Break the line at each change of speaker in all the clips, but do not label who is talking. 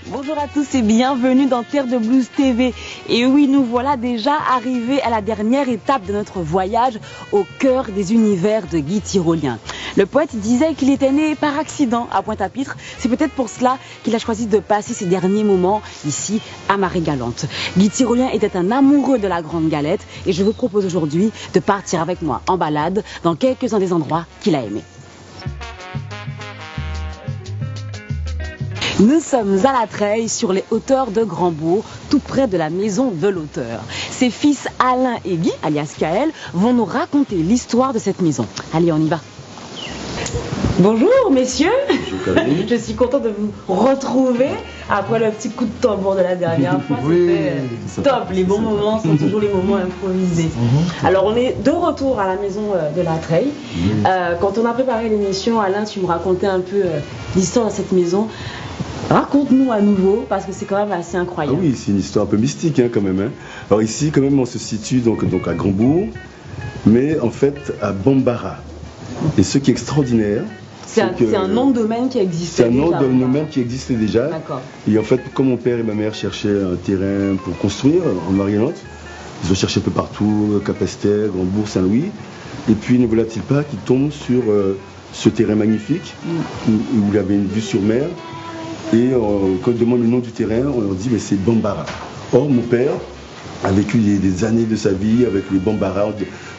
Bonjour à tous et bienvenue dans Terre de Blues TV. Et oui, nous voilà déjà arrivés à la dernière étape de notre voyage au cœur des univers de Guy Tyrolien. Le poète disait qu'il était né par accident à Pointe-à-Pitre. C'est peut-être pour cela qu'il a choisi de passer ses derniers moments ici à Marie-Galante. Guy Tyrolien était un amoureux de la Grande Galette et je vous propose aujourd'hui de partir avec moi en balade dans quelques-uns des endroits qu'il a aimés. Nous sommes à La Treille, sur les hauteurs de Grandbourg, tout près de la maison de l'auteur. Ses fils Alain et Guy, alias Kael, vont nous raconter l'histoire de cette maison. Allez, on y va. Bonjour messieurs, je suis contente de vous retrouver après le petit coup de tambour de la dernière fois. C'était top, les bons moments sont toujours les moments improvisés. Alors on est de retour à la maison de La Treille. Quand on a préparé l'émission, Alain, tu me racontais un peu l'histoire de cette maison. Raconte-nous à nouveau, parce que c'est quand même assez incroyable.
Ah oui, c'est une histoire un peu mystique quand même. Alors ici, quand même, on se situe donc à Grandbourg, mais en fait à Bambara. Et ce qui est extraordinaire,
c'est un nom de domaine qui existait déjà.
C'est un nom de domaine qui existait déjà. Et en fait, comme mon père et ma mère cherchaient un terrain pour construire en Marie-Galante, ils ont cherché un peu partout, Capesterre, Grandbourg, Saint-Louis. Et puis ne voilà-t-il pas qu'ils tombent sur ce terrain magnifique, où il y avait une vue sur mer. Et quand on demande le nom du terrain, on leur dit mais c'est Bambara. Or mon père a vécu des années de sa vie avec les Bambara.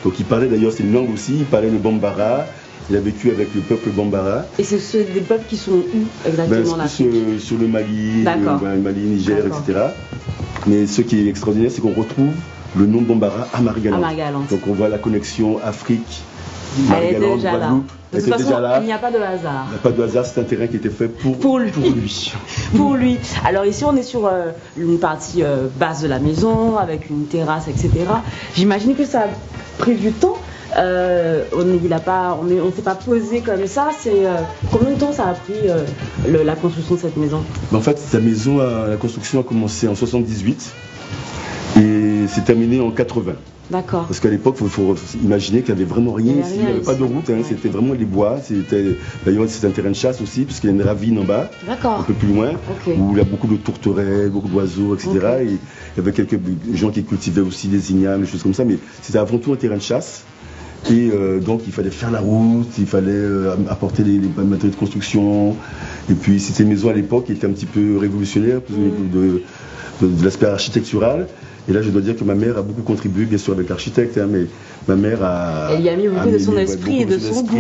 Donc il parlait d'ailleurs, c'est une langue aussi, il parlait le Bambara. Il a vécu avec le peuple Bambara. Et
c'est des peuples qui sont où exactement là
sur le Mali, le Mali, Niger, etc. Mais ce qui est extraordinaire, c'est qu'on retrouve le nom Bambara à Marie-Galante. Donc on voit la connexion Afrique, Marie-Galante, Guadeloupe.
De toute façon, il n'y a pas de hasard.
Il n'y a pas de hasard, c'est un terrain qui était fait pour lui.
Pour lui. Alors ici, on est sur une partie basse de la maison, avec une terrasse, etc. J'imagine que ça a pris du temps. On ne s'est pas posé comme ça. Combien de temps ça a pris la construction de cette maison?
En fait, la construction a commencé en 78 et s'est terminée en 80.
D'accord.
Parce qu'à l'époque, il faut imaginer qu'il n'y avait vraiment rien ici, il n'y avait pas de route, c'était vraiment les bois. D'ailleurs, c'est un terrain de chasse aussi, parce qu'il y a une ravine en bas, un peu plus loin, où il y a beaucoup de tourterelles, beaucoup d'oiseaux, etc. Et il y avait quelques gens qui cultivaient aussi des ignames, des choses comme ça, mais c'était avant tout un terrain de chasse. Et donc il fallait faire la route, il fallait apporter les matériaux de construction. Et puis c'était une maison à l'époque qui était un petit peu révolutionnaire de l'aspect architectural. Et là je dois dire que ma mère a beaucoup contribué, bien sûr avec l'architecte, mais ma mère
elle y a mis beaucoup de son esprit et de son goût,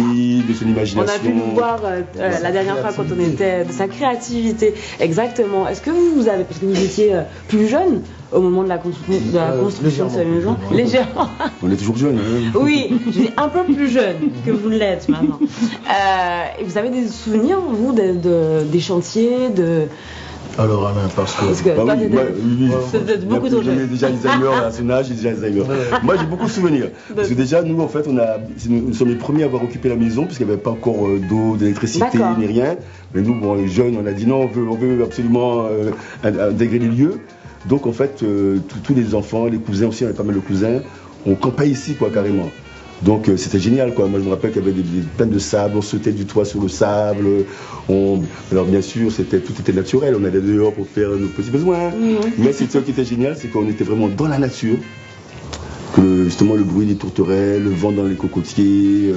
de son imagination.
On a pu nous voir la dernière fois quand on était, de sa créativité. Exactement. Est-ce que vous avez, parce que vous étiez plus jeune au moment de la construction de cette maison, légèrement.
On est toujours jeune.
Oui, je suis un peu plus jeune que vous l'êtes maintenant. Et vous avez des souvenirs, vous, des chantiers,
Alors Alain, parce que
c'est beaucoup trop jeune.
J'ai déjà Alzheimer à son âge, j'ai déjà Alzheimer. Moi j'ai beaucoup de souvenirs. Parce que déjà nous en fait nous sommes les premiers à avoir occupé la maison puisqu'il n'y avait pas encore d'eau, d'électricité ni rien. Mais nous, bon, les jeunes, on a dit non, on veut absolument intégrer les lieux. Donc en fait tous les enfants, les cousins aussi, on avait pas mal de cousins, on campait ici quoi carrément. Donc c'était génial quoi. Moi je me rappelle qu'il y avait plein de sable, on sautait du toit sur le sable. Alors bien sûr tout était naturel, on allait dehors pour faire nos petits besoins. Mais c'est ça qui était génial, c'est qu'on était vraiment dans la nature. Que justement le bruit des tourterelles, le vent dans les cocotiers,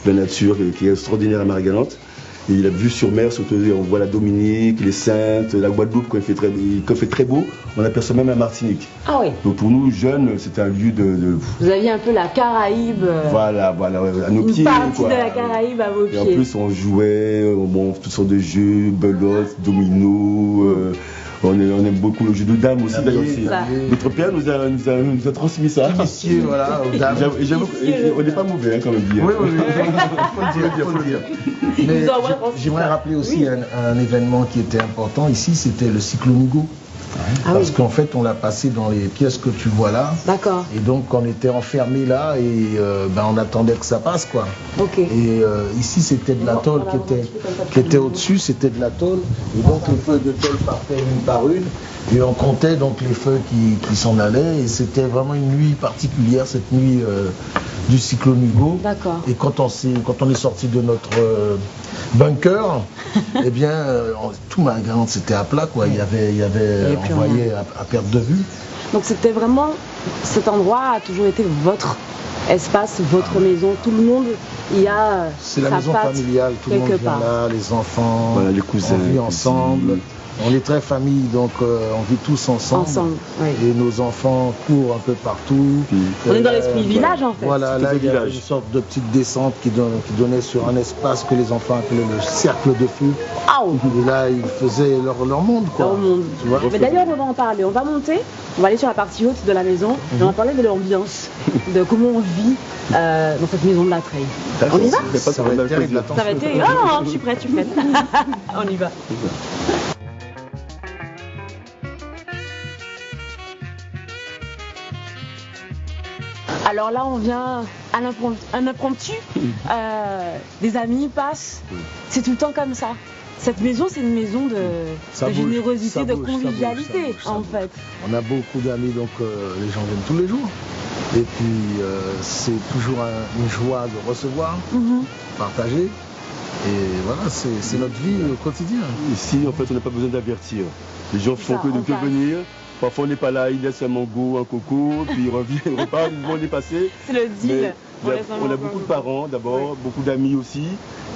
la nature qui est extraordinaire à Marie-Galante. Et la vue sur mer, surtout, on voit la Dominique, les Saintes, la Guadeloupe, quand il fait très beau, on aperçoit même la Martinique.
Ah oui.
Donc pour nous, jeunes, c'était un lieu de...
Vous aviez un peu la Caraïbe.
Voilà, à nos pieds.
Une partie de la Caraïbe à vos pieds.
Et en plus, on jouait, toutes sortes de jeux, belote, domino. On aime beaucoup le jeu de dames aussi. Notre père nous a transmis ça.
Voilà,
on n'est pas mauvais quand même.
Oui, faut le dire. Mais j'aimerais rappeler aussi un événement qui était important ici, c'était le cyclone Hugo. Parce qu'en fait, on l'a passé dans les pièces que tu vois là.
D'accord.
Et donc, on était enfermés là et on attendait que ça passe, quoi. Et ici, c'était de la tôle qui était au-dessus, c'était de la tôle. Et donc, les feuilles de tôle partaient une par une. Et on comptait donc les feuilles qui s'en allaient. Et c'était vraiment une nuit particulière, cette nuit du cyclone Hugo.
D'accord.
Et quand on est sorti de notre bunker, eh bien, tout Marie-Galante c'était à plat, quoi. Il y avait on voyait à perte de vue.
Donc c'était vraiment, cet endroit a toujours été votre espace, votre maison, tout le monde y a
c'est la maison familiale, tout le monde vient là, les enfants,
voilà, les cousins,
on vit ensemble. On est très famille, donc on vit tous ensemble.
Oui.
Et nos enfants courent un peu partout.
On est dans l'esprit village en fait.
Voilà, là il y a une sorte de petite descente qui donnait sur un espace que les enfants appelaient le cercle de feu. Et là ils faisaient leur monde, quoi.
Leur monde. Mais d'ailleurs on va en parler, on va monter, on va aller sur la partie haute de la maison et on va parler de l'ambiance, de comment on vit dans cette maison de la Treille. On y va?
Ça va être terrible.
Ça va être terrible. Oh non, je suis prête, On y va. Alors là, on vient à un impromptu. Des amis passent. C'est tout le temps comme ça. Cette maison, c'est une maison de générosité, de convivialité, en fait.
On a beaucoup d'amis, donc les gens viennent tous les jours. Et puis, c'est toujours une joie de recevoir, partager. Et voilà, c'est notre vie au quotidien.
Ici, en fait, on n'a pas besoin d'avertir. Les gens font que venir. Parfois on n'est pas là, il laisse un mango, un coco, puis il revient, il repart, on est passé.
C'est le deal.
On a beaucoup de parents d'abord, beaucoup d'amis aussi.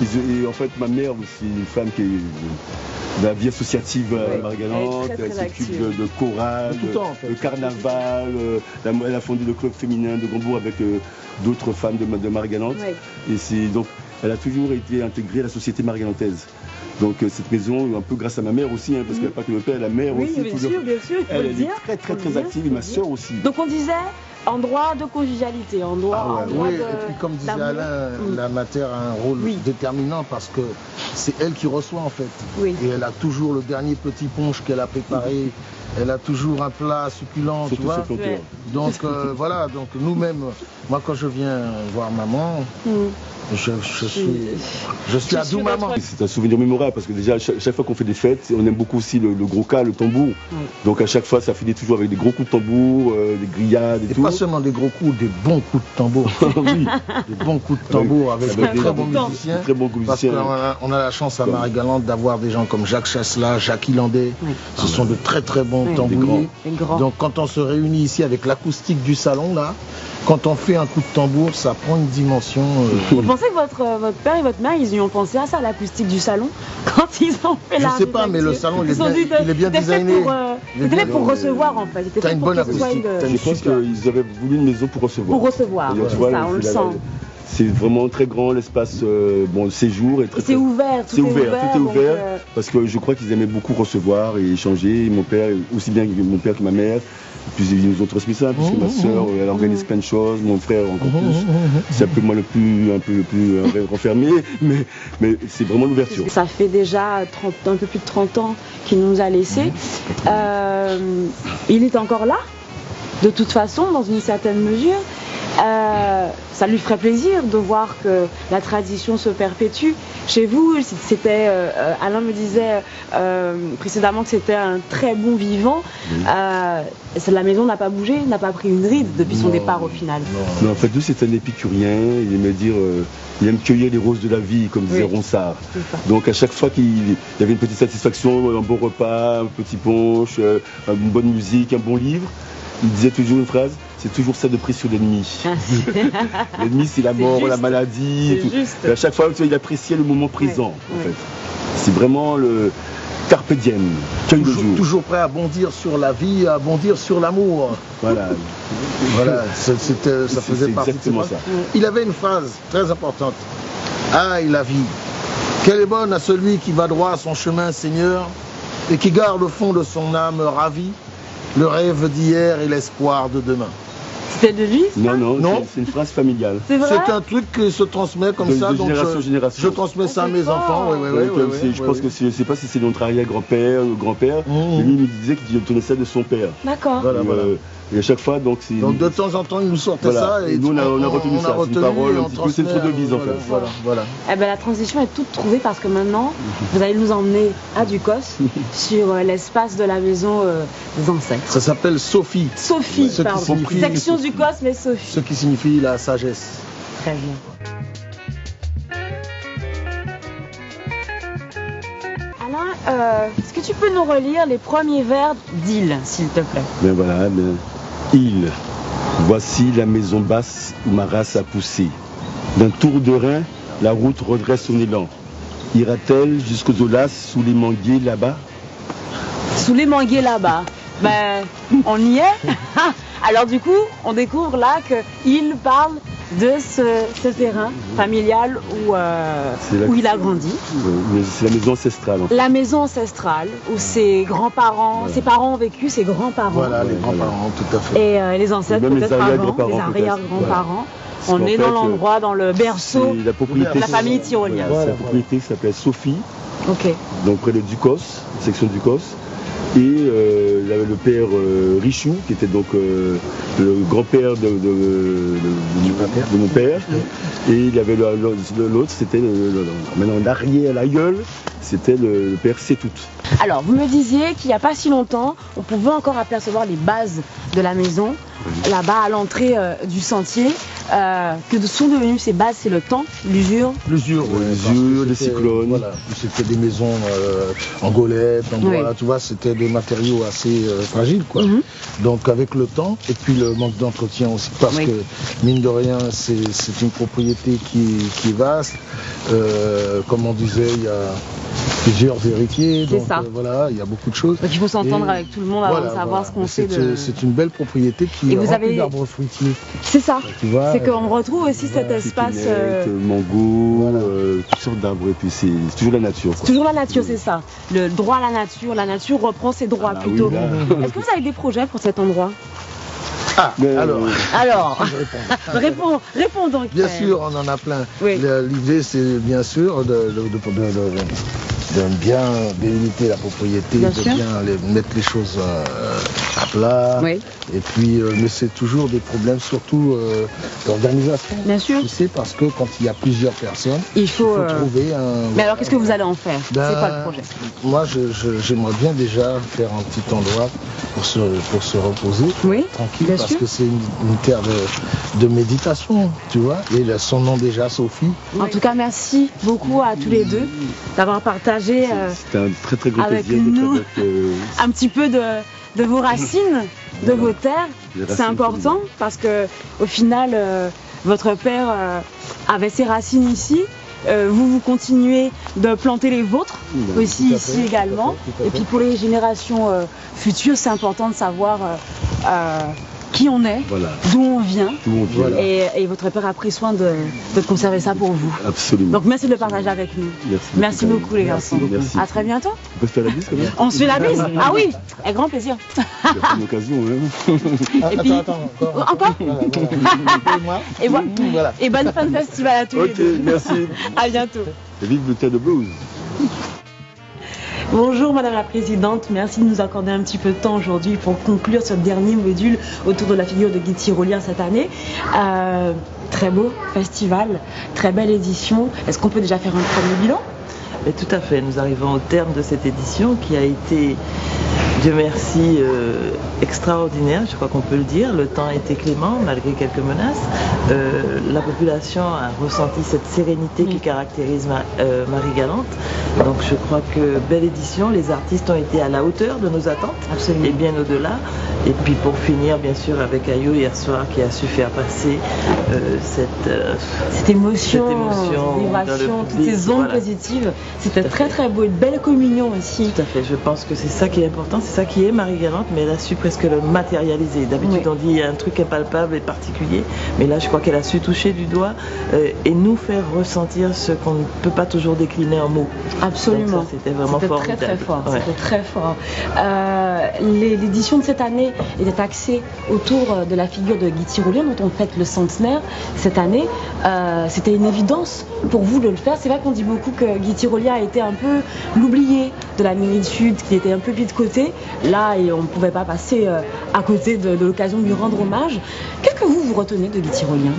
Et en fait, ma mère aussi, une femme qui est de la vie associative à Marie-Galante, elle s'occupe de chorale, de carnaval, elle a fondé le club féminin de Grandbourg avec d'autres femmes de Marie-Galante. Et donc, elle a toujours été intégrée à la société marie-galantaise. Donc cette maison, un peu grâce à ma mère aussi, parce qu'il n'y a pas que le père, la mère aussi.
Bien sûr,
elle est très active et ma soeur aussi.
Donc on disait endroit de convivialité, endroit
oui, et puis comme disait Alain, la matière a un rôle déterminant parce que c'est elle qui reçoit en fait. Et elle a toujours le dernier petit punch qu'elle a préparé. Elle a toujours un plat succulent, tu vois. Donc voilà, donc nous-mêmes, moi quand je viens voir maman, je suis à doux maman.
C'est un souvenir mémorable parce que déjà chaque fois qu'on fait des fêtes, on aime beaucoup aussi le gros cas, le tambour. Donc à chaque fois ça finit toujours avec des gros coups de tambour, des grillades et tout.
Pas seulement des gros coups, des bons coups de tambour. Des bons coups de tambour avec des très bons musiciens.
Très bons musiciens.
Parce qu'on a la chance à Marie-Galante d'avoir des gens comme Jacques Chasselas, Jacques Hilandais. Ce sont de très bons tambouriers. Donc quand on se réunit ici avec l'acoustique du salon là, quand on fait un coup de tambour, ça prend une dimension.
Vous pensez que votre père et votre mère, ils y ont pensé à ça, l'acoustique du salon, quand ils ont fait la...
Je sais pas, mais le salon, il est bien designé.
C'était fait pour recevoir en fait.
T'as une bonne acoustique.
Je pense qu'ils avaient voulu une maison pour recevoir.
Pour recevoir, c'est ça, on le sent.
C'est vraiment très grand l'espace, le séjour.
C'est ouvert, tout est ouvert.
Parce que je crois qu'ils aimaient beaucoup recevoir et échanger. Mon père, aussi bien mon père que ma mère. Puis ils nous ont transmis ça, puisque ma soeur, elle organise plein de choses, mon frère encore plus. C'est un peu moi un peu le plus renfermé, mais c'est vraiment l'ouverture.
Ça fait déjà un peu plus de 30 ans qu'il nous a laissés. Il est encore là, de toute façon, dans une certaine mesure. Ça lui ferait plaisir de voir que la tradition se perpétue. Chez vous, Alain me disait précédemment que c'était un très bon vivant. La maison n'a pas bougé, n'a pas pris une ride depuis son départ au final.
Non, en fait, lui, c'est un épicurien. Il aimait dire, il aime cueillir les roses de la vie, comme disait Ronsard. Donc à chaque fois qu'il y avait une petite satisfaction, un bon repas, un petit punch, une bonne musique, un bon livre, il disait toujours une phrase. C'est toujours ça de prix sur l'ennemi. L'ennemi, c'est la mort, la maladie. Et tout. Et à chaque fois, il appréciait le moment présent. En fait. C'est vraiment le carpe diem.
Toujours prêt à bondir sur la vie, à bondir sur l'amour.
Voilà.
Ça faisait partie de ça. Il avait une phrase très importante. Aïe, la vie, qu'elle est bonne à celui qui va droit à son chemin, Seigneur, et qui garde au fond de son âme ravie le rêve d'hier et l'espoir de demain.
C'était de lui ça?
Non, c'est une phrase familiale.
C'est
un truc qui se transmet comme ça.
De génération en génération.
Je transmets ça à mes enfants.
Je pense que je ne sais pas si c'est notre arrière-grand-père ou grand-père, mais lui il me disait qu'il tenait ça de son père.
D'accord.
Et à chaque fois, donc c'est...
Donc de temps en temps, il nous sortait ça.
Et nous, on a retenu ça. C'est une parole, un petit peu centre de devise en fait.
Voilà.
Eh ben, la transition est toute trouvée parce que maintenant, vous allez nous emmener à Ducos sur l'espace de la maison des ancêtres.
Ça s'appelle Sophie.
Sophie, pardon. Section Ducos, mais Sophie.
Ce qui signifie la sagesse.
Très bien. Alain, est-ce que tu peux nous relire les premiers vers d'Île, s'il te plaît?
Ben voilà, Île. Voici la maison basse où ma race a poussé. D'un tour de rein, la route redresse son élan. Ira-t-elle jusqu'aux Aulas sous les manguiers là-bas?
Sous les manguiers là-bas. Ben, on y est. Alors du coup, on découvre là qu'il parle de ce terrain familial où il a grandi.
C'est la maison ancestrale. En fait.
La maison ancestrale où ses grands-parents, ses parents ont vécu, ses grands-parents.
Voilà, les grands-parents, tout à fait.
Et les ancêtres peut-être avant, les arrière-grands-parents. On est dans l'endroit, dans le berceau de la famille tyrolienne.
Voilà, c'est la propriété qui s'appelle Sophie,
okay.
Donc près de Ducos, section Ducos. Et il y avait le père Richou, qui était donc le grand-père de mon père. Et il y avait l'autre, c'était maintenant l'arrière-l'aïeul, c'était le père Sétout.
Alors, vous me disiez qu'il n'y a pas si longtemps, on pouvait encore apercevoir les bases de la maison, là-bas à l'entrée du sentier. Que sont devenues ces bases? C'est le temps, l'usure?
L'usure,
les cyclones.
Voilà, c'était des maisons en golettes, en bois, tu vois, c'était des matériaux assez fragiles, quoi. Donc avec le temps, et puis le manque d'entretien aussi, parce que mine de rien, c'est une propriété qui est vaste. Comme on disait, il y a plusieurs héritiers, donc voilà, il y a beaucoup de choses.
Donc il faut s'entendre avec tout le monde avant de savoir ce qu'on fait de...
C'est une belle propriété qui est remplie d'arbres fruitiers.
C'est ça, c'est qu'on retrouve aussi cet espace...
mango, toutes sortes d'arbres, et puis c'est toujours la nature.
C'est toujours la nature, c'est ça. Le droit à la nature reprend ses droits plutôt. Oui, est-ce que vous avez des projets pour cet endroit? Alors, réponds donc.
Bien sûr, on en a plein. L'idée, c'est bien sûr de bien délimiter la propriété, de bien mettre les choses à plat. Et puis, mais c'est toujours des problèmes, surtout d'organisation.
Bien sûr.
Tu sais, parce que quand il y a plusieurs personnes, il faut trouver un...
Mais alors, qu'est-ce que vous allez en faire? C'est quoi le projet?
Moi, j'aimerais bien déjà faire un petit endroit pour se reposer, tranquille, parce que c'est une terre de méditation, tu vois. Et son nom déjà, Sophie.
En tout cas, merci beaucoup à tous les deux d'avoir partagé
un très très grand
avec
plaisir
nous un petit peu de vos racines, de vos terres. C'est important parce que au final, votre père avait ses racines ici. Vous continuez de planter les vôtres aussi ici également. Et puis pour les générations futures, c'est important de savoir qui on est, d'où on vient. Et votre père a pris soin de conserver ça pour vous.
Absolument.
Donc merci de le partager avec nous. Merci beaucoup les garçons.
Merci.
À très bientôt.
On peut se faire la bise quand même?
On se fait la bise? Ah oui, avec grand plaisir.
C'est une occasion, hein.
Et puis... Attends,
encore Et bonne fin de festival à tous les deux.
Merci.
À bientôt.
Et vive le thé de blues.
Bonjour Madame la Présidente, merci de nous accorder un petit peu de temps aujourd'hui pour conclure ce dernier module autour de la figure de Guy Tyrolien cette année. Très beau festival, très belle édition. Est-ce qu'on peut déjà faire un premier bilan?
Mais tout à fait, nous arrivons au terme de cette édition qui a été, Dieu merci, extraordinaire, je crois qu'on peut le dire. Le temps a été clément malgré quelques menaces. La population a ressenti cette sérénité qui caractérise Marie-Galante. Donc je crois que belle édition, les artistes ont été à la hauteur de nos attentes.
Absolument.
Et bien au-delà. Et puis pour finir, bien sûr, avec Ayo hier soir qui a su faire passer
cette émotion, cette vibration, toutes ces ondes positives. C'était très très beau, une belle communion aussi.
Tout à fait, je pense que c'est ça qui est important, c'est ça qui est Marie-Galante, mais elle a su presque le matérialiser. D'habitude on dit un truc impalpable et particulier, mais là je crois qu'elle a su toucher du doigt et nous faire ressentir ce qu'on ne peut pas toujours décliner en mots.
Absolument.
C'était vraiment formidable.
Très très fort. C'était très fort. L'édition de cette année était axée autour de la figure de Guy Tyrolien dont on fête le centenaire cette année. C'était une évidence pour vous de le faire. C'est vrai qu'on dit beaucoup que Guy Tyrolien a été un peu l'oublié de l'Amérique du Sud, qui était un peu mis de côté. Là, et on ne pouvait pas passer à côté de l'occasion de lui rendre hommage. Qu'est-ce que vous retenez de Guy Tyrolien?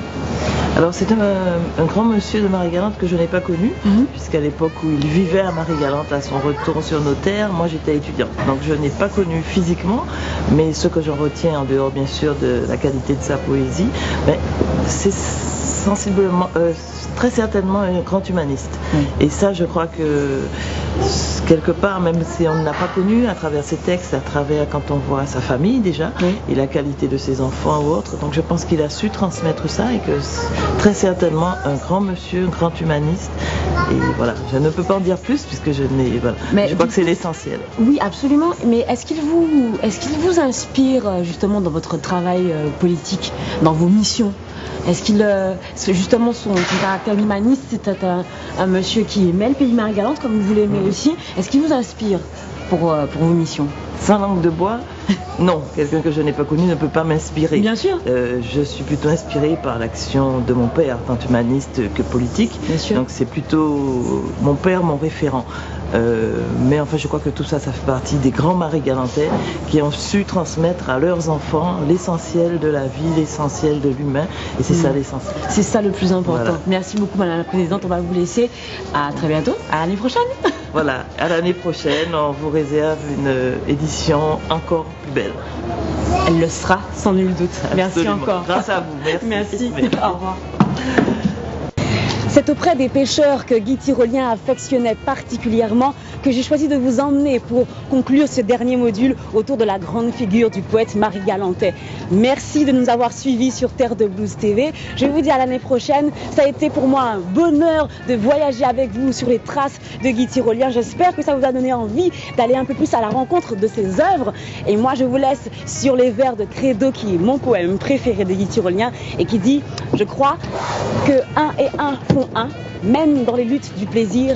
Alors c'est un grand monsieur de Marie-Galante que je n'ai pas connu, puisqu'à l'époque où il vivait à Marie-Galante, à son retour sur nos terres, moi j'étais étudiante. Donc je n'ai pas connu physiquement, mais ce que j'en retiens, en dehors bien sûr de la qualité de sa poésie, c'est sensiblement, très certainement un grand humaniste. Et ça, je crois que quelque part, même si on ne l'a pas connu à travers ses textes, à travers quand on voit sa famille déjà, et la qualité de ses enfants ou autres, donc je pense qu'il a su transmettre ça et que très certainement un grand monsieur, un grand humaniste. Et voilà, je ne peux pas en dire plus puisque je n'ai, voilà. Mais je crois que c'est l'essentiel.
Oui, absolument. Mais est-ce qu'il vous inspire justement dans votre travail politique, dans vos missions? Est-ce qu'il, justement, son caractère humaniste, c'est un monsieur qui aimait le pays Marie-Galante comme vous l'aimez aussi. Est-ce qu'il vous inspire pour vos missions?
Sans langue de bois, non. Quelqu'un que je n'ai pas connu ne peut pas m'inspirer.
Bien sûr.
Je suis plutôt inspirée par l'action de mon père, tant humaniste que politique.
Bien sûr.
Donc c'est plutôt mon père, mon référent. Mais enfin, je crois que tout ça, ça fait partie des grands Marie-Galantais qui ont su transmettre à leurs enfants l'essentiel de la vie, l'essentiel de l'humain. Et c'est ça l'essentiel.
C'est ça le plus important.
Voilà.
Merci beaucoup, Madame la Présidente. On va vous laisser. À très bientôt. À l'année prochaine.
Voilà, à l'année prochaine, on vous réserve une édition encore plus belle.
Elle le sera, sans nul doute. Merci
Absolument.
encore.
Grâce à vous. Merci.
Merci. Au revoir. C'est auprès des pêcheurs que Guy Tyrolien affectionnait particulièrement que j'ai choisi de vous emmener pour conclure ce dernier module autour de la grande figure du poète Marie-Galantais. Merci de nous avoir suivis sur Terre de Blues TV. Je vous dis à l'année prochaine. Ça a été pour moi un bonheur de voyager avec vous sur les traces de Guy Tyrolien. J'espère que ça vous a donné envie d'aller un peu plus à la rencontre de ses œuvres. Et moi, je vous laisse sur les vers de Credo, qui est mon poème préféré de Guy Tyrolien et qui dit: je crois que un et un font un, même dans les luttes du plaisir,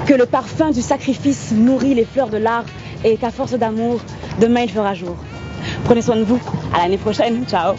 que le parfum du sacrifice nourrit les fleurs de l'art et qu'à force d'amour, demain il fera jour. Prenez soin de vous, à l'année prochaine, ciao.